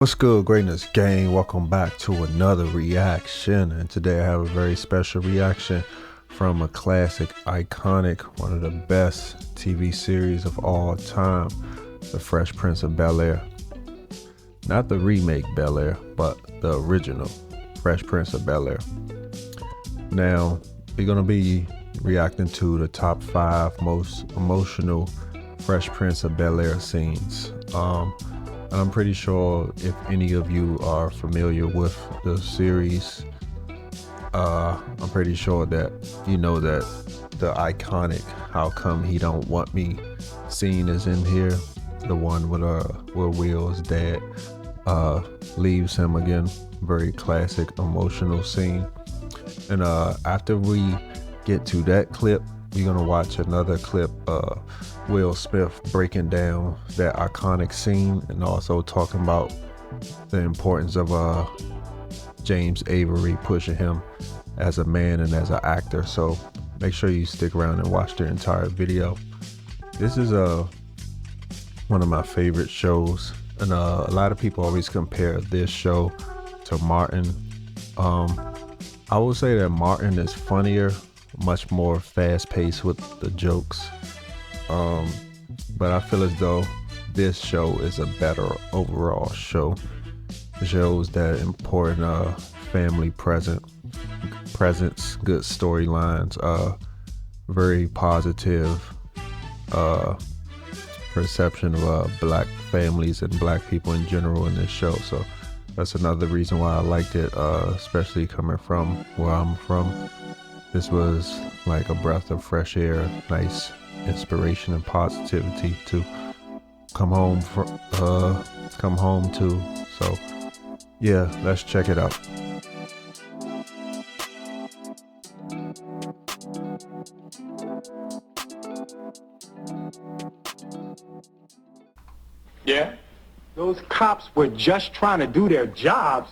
What's good, greatness gang? Welcome back to another reaction, and today I have a very special reaction from a classic, iconic, one of the best TV series of all time, The Fresh Prince of Bel-Air. Not the remake Bel-Air, but the original Fresh Prince of Bel-Air. Now, we're gonna be reacting to the top 5 most emotional Fresh Prince of Bel-Air scenes. And I'm pretty sure if any of you are familiar with the series, I'm pretty sure that you know that the iconic "How Come He Don't Want Me" scene is in here. The one with where Will's dad leaves him again. Very classic, emotional scene. And after we get to that clip, we're gonna watch another clip, Will Smith breaking down that iconic scene and also talking about the importance of James Avery pushing him as a man and as an actor. So make sure you stick around and watch the entire video. This is one of my favorite shows, and a lot of people always compare this show to Martin. I will say that Martin is funnier, much more fast-paced with the jokes, but I feel as though this show is a better overall show. It shows that important family presence, good storylines, very positive perception of black families and black people in general in this show. So that's another reason why I liked it, especially coming from where I'm from. This was like a breath of fresh air, nice inspiration and positivity to come home to. So yeah, let's check it out. Yeah? Those cops were just trying to do their jobs.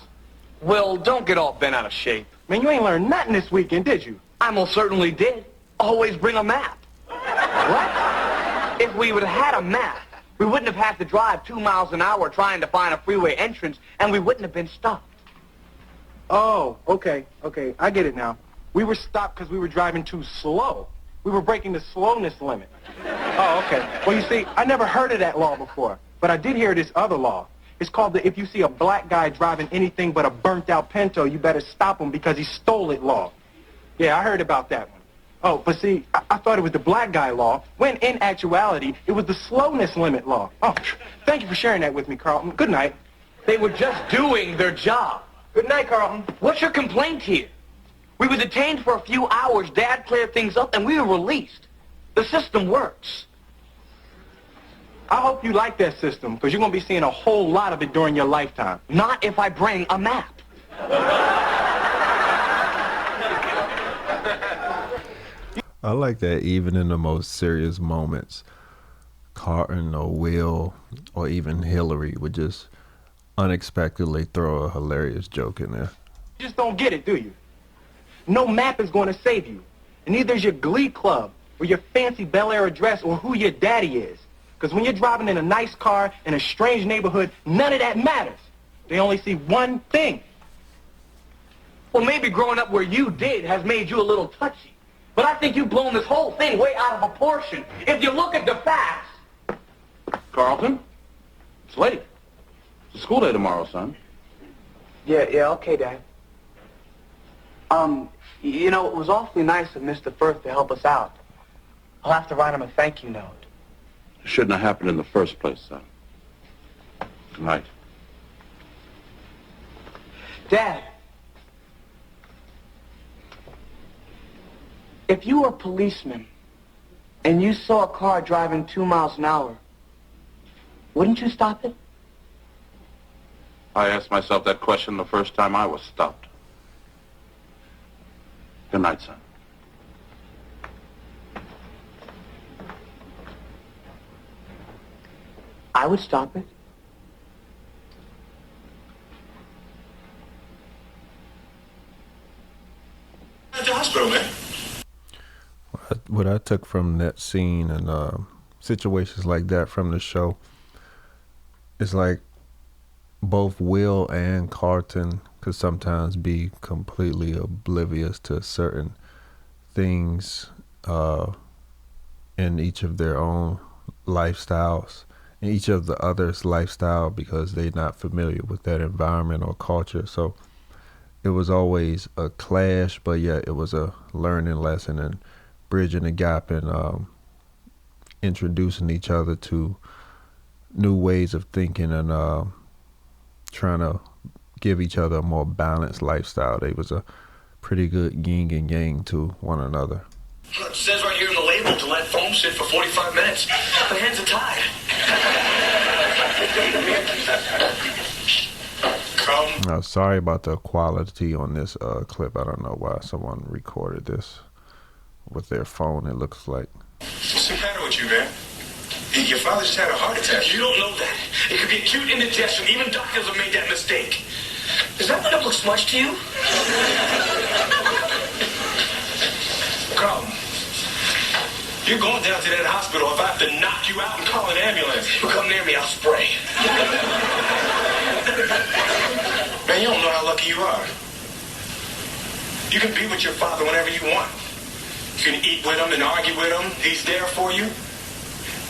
Well, don't get all bent out of shape. Man, you ain't learned nothing this weekend, did you? I most certainly did. Always bring a map. What? If we would have had a map, we wouldn't have had to drive 2 miles an hour trying to find a freeway entrance, and we wouldn't have been stopped. Oh, okay, I get it now. We were stopped because we were driving too slow. We were breaking the slowness limit. Oh, okay. Well, you see, I never heard of that law before, but I did hear this other law. It's called the if you see a black guy driving anything but a burnt-out Pinto, you better stop him because he stole it law. Yeah, I heard about that one. Oh, but see, I thought it was the black guy law, when in actuality, it was the slowness limit law. Oh, thank you for sharing that with me, Carlton. Good night. They were just doing their job. Good night, Carlton. What's your complaint here? We were detained for a few hours, Dad cleared things up, and we were released. The system works. I hope you like that system, because you're going to be seeing a whole lot of it during your lifetime. Not if I bring a map. I like that even in the most serious moments, Carlton or Will or even Hillary would just unexpectedly throw a hilarious joke in there. You just don't get it, do you? No map is going to save you. And neither is your glee club or your fancy Bel-Air address or who your daddy is. Because when you're driving in a nice car in a strange neighborhood, none of that matters. They only see one thing. Well, maybe growing up where you did has made you a little touchy. But I think you've blown this whole thing way out of proportion. If you look at the facts... Carlton, it's late. It's a school day tomorrow, son. Yeah, okay, Dad. You know, it was awfully nice of Mr. Firth to help us out. I'll have to write him a thank you note. It shouldn't have happened in the first place, son. Good night. Dad, if you were a policeman and you saw a car driving 2 miles an hour, wouldn't you stop it? I asked myself that question the first time I was stopped. Good night, son. I would stop it. At the hospital, man. What I took from that scene and situations like that from the show, it's like both Will and Carlton could sometimes be completely oblivious to certain things in each of their own lifestyles, in each of the others' lifestyle, because they're not familiar with that environment or culture. So it was always a clash, but yet it was a learning lesson and bridging the gap and introducing each other to new ways of thinking and trying to give each other a more balanced lifestyle. They was a pretty good yin and yang to one another. It says right here in the label to let foam sit for 45 minutes. My hands are tied. Sorry about the quality on this clip. I don't know why someone recorded this with their phone, it looks like. What's the matter with you, man? Your father just had a heart attack. You don't know that. It could be acute indigestion. Even doctors have made that mistake. Does that not look smudged to you? Carlton, you're going down to that hospital if I have to knock you out and call an ambulance. You come near me, I'll spray. Man, you don't know how lucky you are. You can be with your father whenever you want. You can eat with him and argue with him. He's there for you.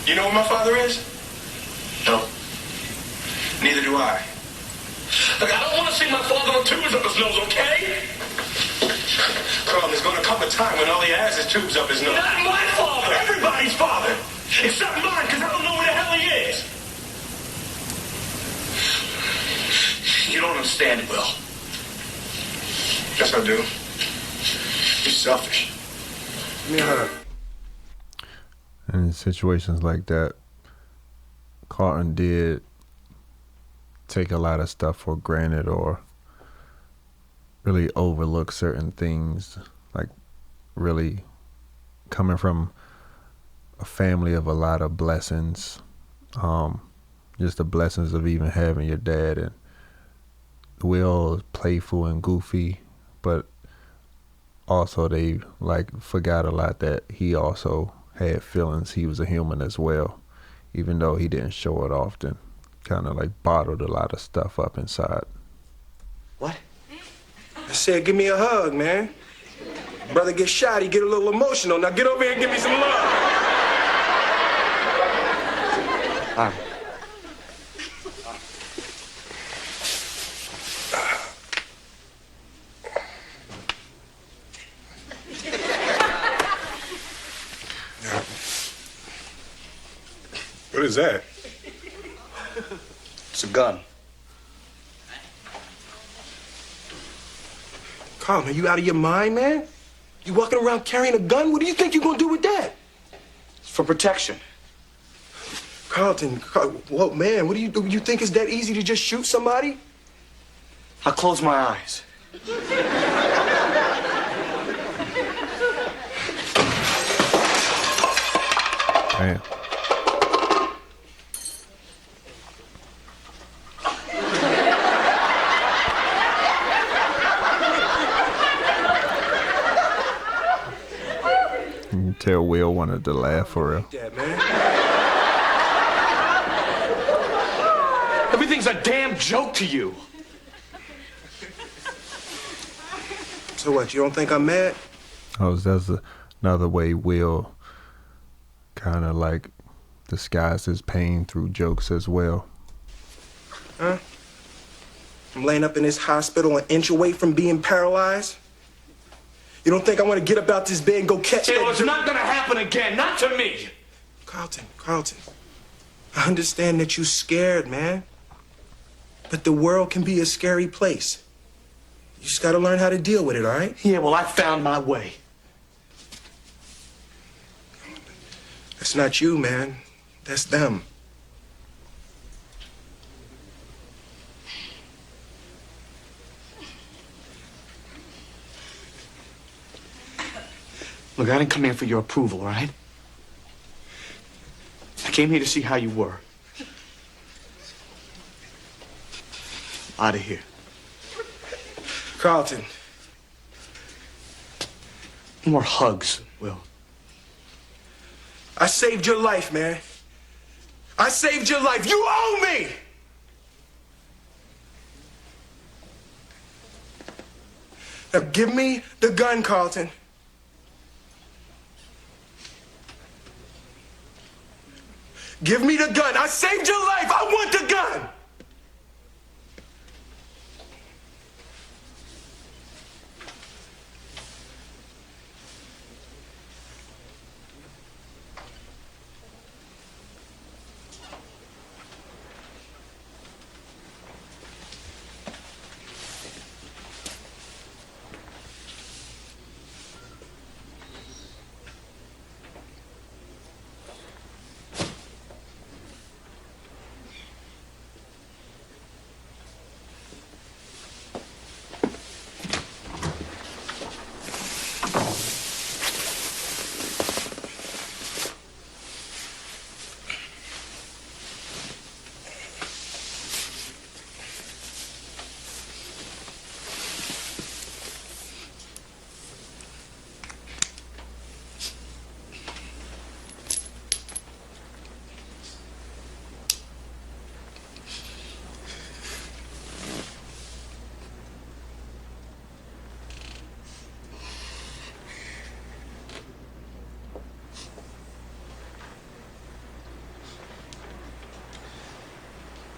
You know where my father is? No. Neither do I. Look, I don't want to see my father with tubes up his nose, okay? Carlton, there's going to come a time when all he has is tubes up his nose. Not my father! Everybody's father! Except mine, because I don't know where the hell he is! You don't understand, Will. Yes, I do. You're selfish. Yeah. In situations like that, Carlton did take a lot of stuff for granted or really overlook certain things, like really coming from a family of a lot of blessings, just the blessings of even having your dad. And Will is playful and goofy, but also they like forgot a lot that he also had feelings. He was a human as well, even though he didn't show it often. Kind of like bottled a lot of stuff up inside. What? I said, give me a hug, man. Brother gets shot, he get a little emotional. Now get over here and give me some love. All right. What is that? It's a gun. Carlton, are you out of your mind, man? You walking around carrying a gun? What do you think you're gonna do with that? It's for protection. Carlton, what, man? What do you think it's that easy to just shoot somebody? I'll close my eyes. Damn. You can tell Will wanted to laugh for real. Yeah, man. Everything's a damn joke to you. So what, you don't think I'm mad? Oh, that's another way Will kind of like disguised his pain through jokes as well. Huh? I'm laying up in this hospital an inch away from being paralyzed? You don't think I want to get up out this bed and go catch that? It's not gonna happen again, not to me. Carlton, I understand that you're scared, man. But the world can be a scary place. You just gotta learn how to deal with it, all right? Yeah, well, I found my way. That's not you, man. That's them. Look, I didn't come here for your approval, all right? I came here to see how you were. Out of here. Carlton. No more hugs, Will. I saved your life, man. I saved your life. You owe me! Now give me the gun, Carlton. Give me the gun. I saved your life. I want the gun.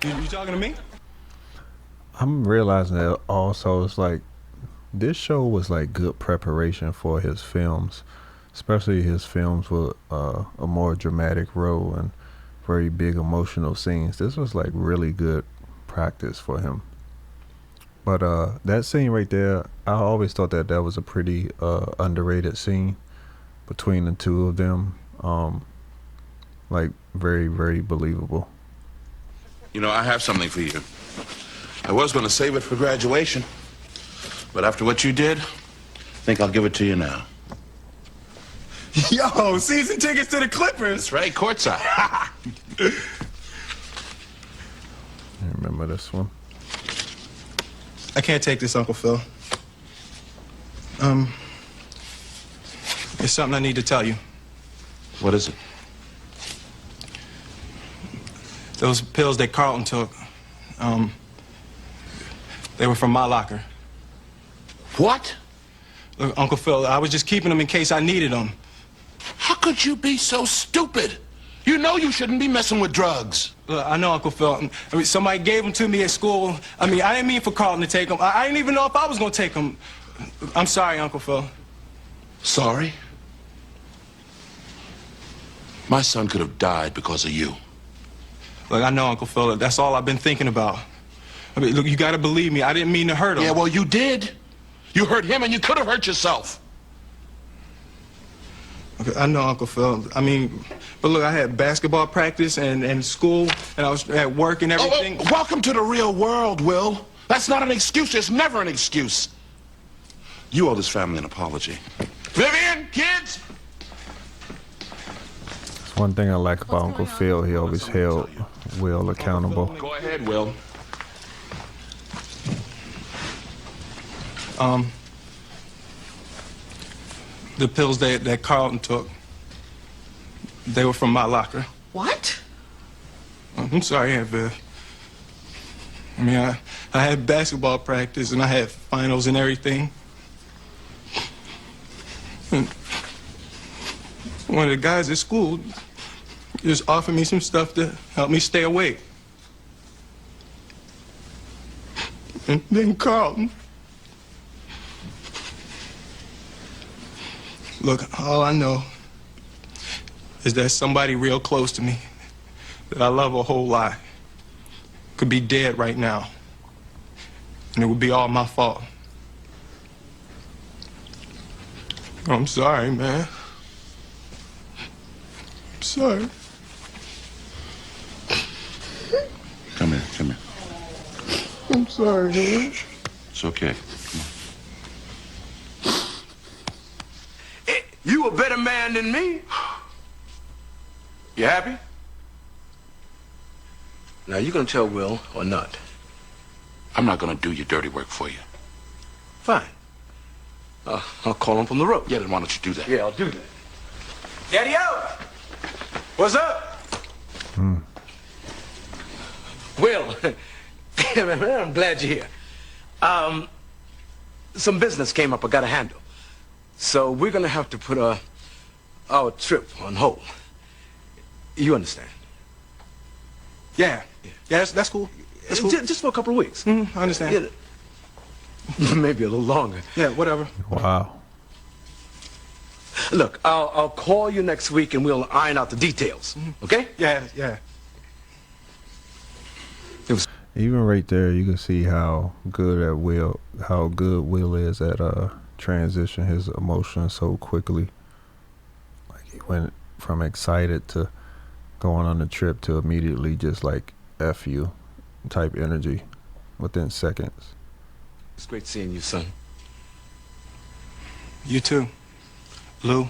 You talking to me? I'm realizing that also it's like this show was like good preparation for his films, especially his films with a more dramatic role and very big emotional scenes. This was like really good practice for him. But that scene right there, I always thought that that was a pretty underrated scene between the two of them. Like very, very believable. You know, I have something for you. I was going to save it for graduation, but after what you did, I think I'll give it to you now. Yo, season tickets to the Clippers. That's right, courtside. I remember this one. I can't take this, Uncle Phil. There's something I need to tell you. What is it? Those pills that Carlton took, they were from my locker. What? Look, Uncle Phil, I was just keeping them in case I needed them. How could you be so stupid? You know you shouldn't be messing with drugs. Look, I know, Uncle Phil. I mean, somebody gave them to me at school. I mean, I didn't mean for Carlton to take them. I didn't even know if I was going to take them. I'm sorry, Uncle Phil. Sorry? My son could have died because of you. Look, I know, Uncle Phil. That's all I've been thinking about. I mean, look, you got to believe me. I didn't mean to hurt him. Yeah, well, you did. You hurt him and you could have hurt yourself. Okay, I know, Uncle Phil. I mean, but look, I had basketball practice and school, and I was at work and everything. Oh, welcome to the real world, Will. That's not an excuse. It's never an excuse. You owe this family an apology. Vivian, kids! That's one thing I like about Uncle Phil. He always held Will accountable. Go ahead, Will. The pills that Carlton took, they were from my locker. What? I'm sorry, Aunt Viv. I mean, I had basketball practice and I had finals and everything. And one of the guys at school just offered me some stuff to help me stay awake. And then Carlton. Look, all I know is that somebody real close to me that I love a whole lot could be dead right now. And it would be all my fault. I'm sorry, man. I'm sorry. Come here, come here. I'm sorry, man. It's okay. You a better man than me. You happy? Now, you gonna tell Will or not? I'm not gonna do your dirty work for you. Fine. I'll call him from the road. Yeah, then why don't you do that? Yeah, I'll do that. Daddy-o! What's up? Will, man, I'm glad you're here. some business came up I got to handle. So we're going to have to put our trip on hold. You understand? Yeah. Yeah, that's cool. That's cool. Just for a couple of weeks. I understand. Yeah. Maybe a little longer. Yeah, whatever. Wow. Look, I'll call you next week and we'll iron out the details. Okay? Yeah, yeah. Even right there, you can see how good Will is at transition his emotions so quickly. Like he went from excited to going on the trip to immediately just like F you type energy within seconds. It's great seeing you, son. You too, Lou.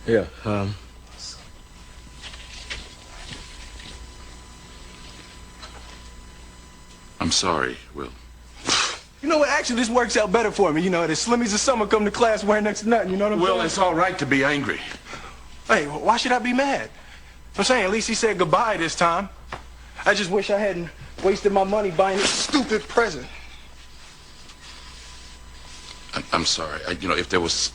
Yeah, I'm sorry, Will. You know what? Actually, this works out better for me. You know, the slimmies of summer come to class wearing next to nothing. You know what I'm saying? Will, it's all right to be angry. Hey, why should I be mad? I'm saying at least he said goodbye this time. I just wish I hadn't wasted my money buying this stupid present. I'm sorry. You know, if there was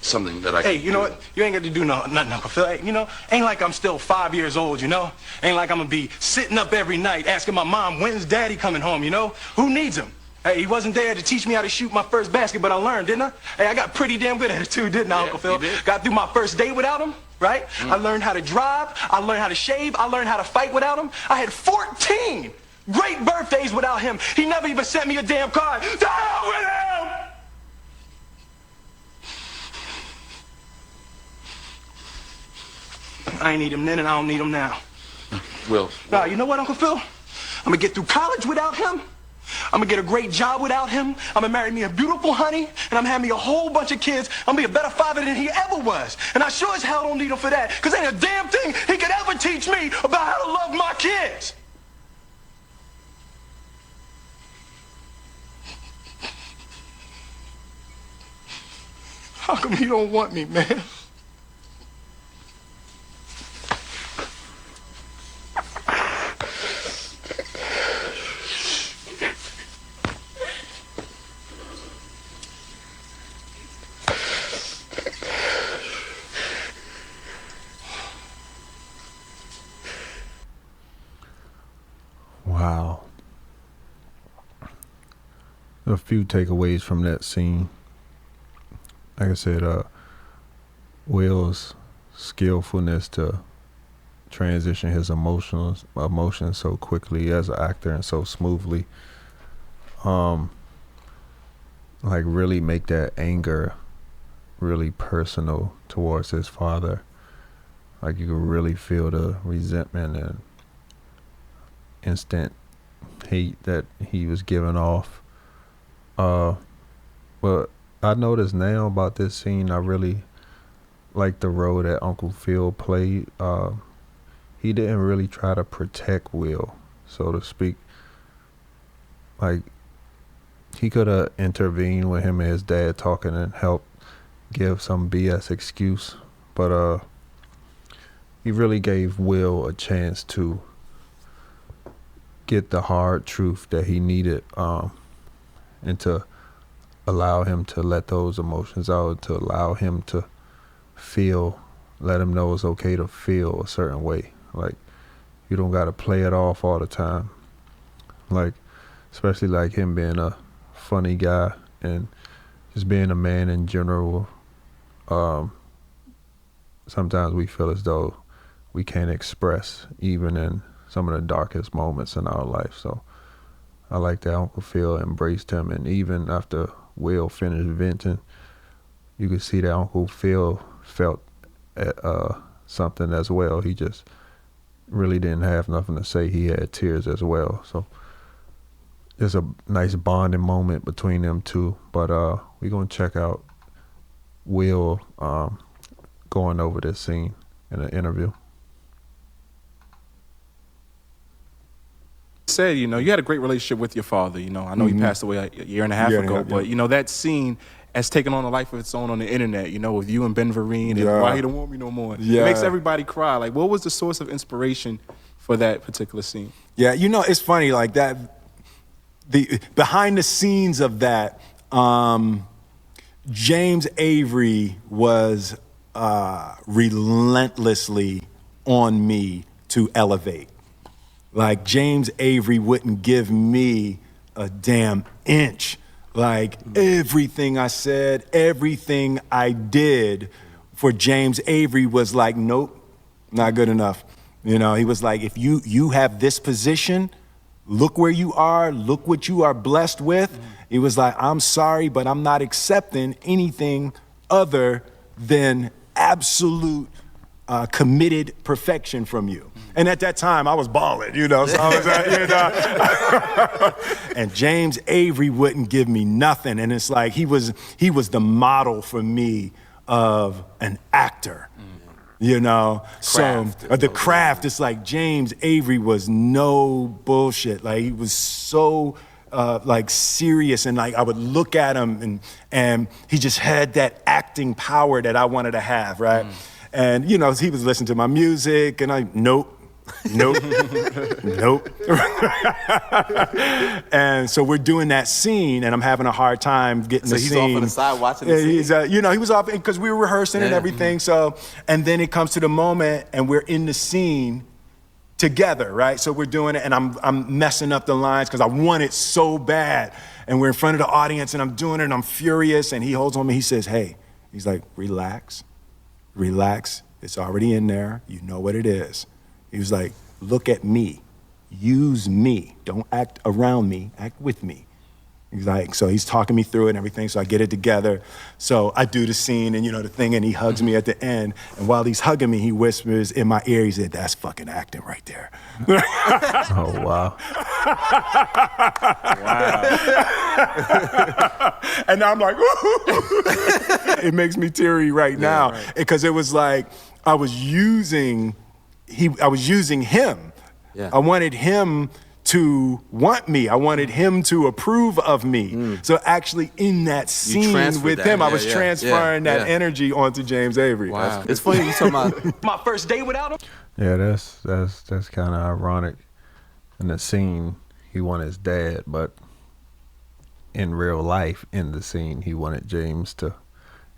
something that I Hey, could you know do. what? You ain't got to do nothing, Uncle Phil. Hey, you know, ain't like I'm still 5 years old, you know? Ain't like I'm gonna be sitting up every night asking my mom, when's Daddy coming home, you know? Who needs him? Hey, he wasn't there to teach me how to shoot my first basket, but I learned, didn't I? Hey, I got pretty damn good at it too, didn't I, Yeah, Uncle Phil? you did. Got through my first date without him, right? I learned how to drive, I learned how to shave, I learned how to fight without him. I had 14 great birthdays without him. He never even sent me a damn card. To hell with him! I ain't need him then and I don't need him now. Will. Nah, you know what, Uncle Phil? I'm gonna get through college without him. I'm gonna get a great job without him. I'm gonna marry me a beautiful honey, and I'm gonna have me a whole bunch of kids. I'm gonna be a better father than he ever was. And I sure as hell don't need him for that, because ain't a damn thing he could ever teach me about how to love my kids. How come you don't want me, man? Wow. A few takeaways from that scene. Like I said, Will's skillfulness to transition his emotions so quickly as an actor and so smoothly. Like really make that anger really personal towards his father. Like you could really feel the resentment and instant hate that he was giving off. But I noticed now about this scene, I really like the role that Uncle Phil played. He didn't really try to protect Will, so to speak. Like he could have intervened with him and his dad talking and helped give some BS excuse, but he really gave Will a chance to get the hard truth that he needed, and to allow him to let those emotions out, to allow him to feel, let him know it's okay to feel a certain way. Like you don't got to play it off all the time. Like especially like him being a funny guy and just being a man in general. Sometimes we feel as though we can't express even in some of the darkest moments in our life. So I like that Uncle Phil embraced him, and even after Will finished venting, you could see that Uncle Phil felt something as well. He just really didn't have nothing to say. He had tears as well. So there's a nice bonding moment between them two. But we're gonna check out Will going over this scene in an interview. Said, you know, you had a great relationship with your father. You know, I know he passed away a year and a half ago, but you know, that scene, has taken on a life of its own on the internet, you know, with you and Ben Vereen and Yeah. Why He Don't Want Me No More. Yeah. It makes everybody cry. Like, what was the source of inspiration for that particular scene? Yeah, you know, it's funny, like that, the behind the scenes of that, James Avery was relentlessly on me to elevate. Like, James Avery wouldn't give me a damn inch. Like, everything I said, everything I did for James Avery was like, nope, not good enough. You know, he was like, if you have this position, look where you are, look what you are blessed with. He was like, I'm sorry, but I'm not accepting anything other than absolute committed perfection from you. And at that time, I was balling, you know, so I was, and James Avery wouldn't give me nothing. And it's like, he was the model for me of an actor. You know, Craft. so the craft, it's like James Avery was no bullshit. Like, he was so like serious, and like I would look at him and he just had that acting power that I wanted to have, right? And you know, he was listening to my music and nope. Nope. And so we're doing that scene, and I'm having a hard time getting the scene. So he's off on the side watching the scene? He's, you know, he was off because we were rehearsing and everything. So, and then it comes to the moment, and we're in the scene together, right? So we're doing it, and I'm messing up the lines because I want it so bad. And we're in front of the audience, and I'm doing it, and I'm furious. And he holds on me. He says, "Hey," he's like, "Relax, relax. It's already in there. You know what it is." He was like, "Look at me. Use me. Don't act around me. Act with me." He's like, so he's talking me through it and everything, so I get it together. So I do the scene and, you know, the thing, and he hugs me at the end. And while he's hugging me, he whispers in my ear, he said, "That's fucking acting right there." Oh, wow. And now I'm like, it makes me teary right now because it was like I was using him. Yeah. I wanted him to want me. I wanted him to approve of me. So actually in that scene with that. him, I Yeah, was yeah, transferring yeah, that yeah. energy onto James Avery. Wow. It's funny you talking about My first day without him? Yeah, that's kind of ironic. In the scene, he wanted his dad, but in real life, in the scene, he wanted James to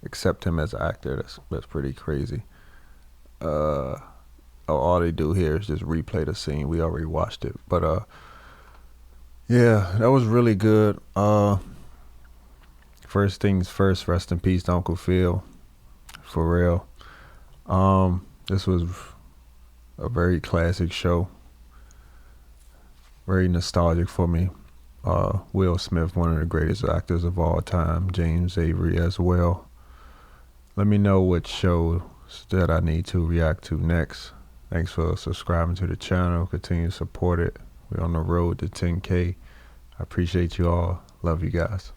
accept him as an actor. That's pretty crazy. All they do here is just replay the scene. We already watched it, but yeah, that was really good. First things first, rest in peace to Uncle Phil, for real. This was a very classic show, very nostalgic for me. Will Smith, one of the greatest actors of all time, James Avery as well. Let me know what shows that I need to react to next. Thanks for subscribing to the channel. Continue to support it. We're on the road to 10K. I appreciate you all. Love you guys.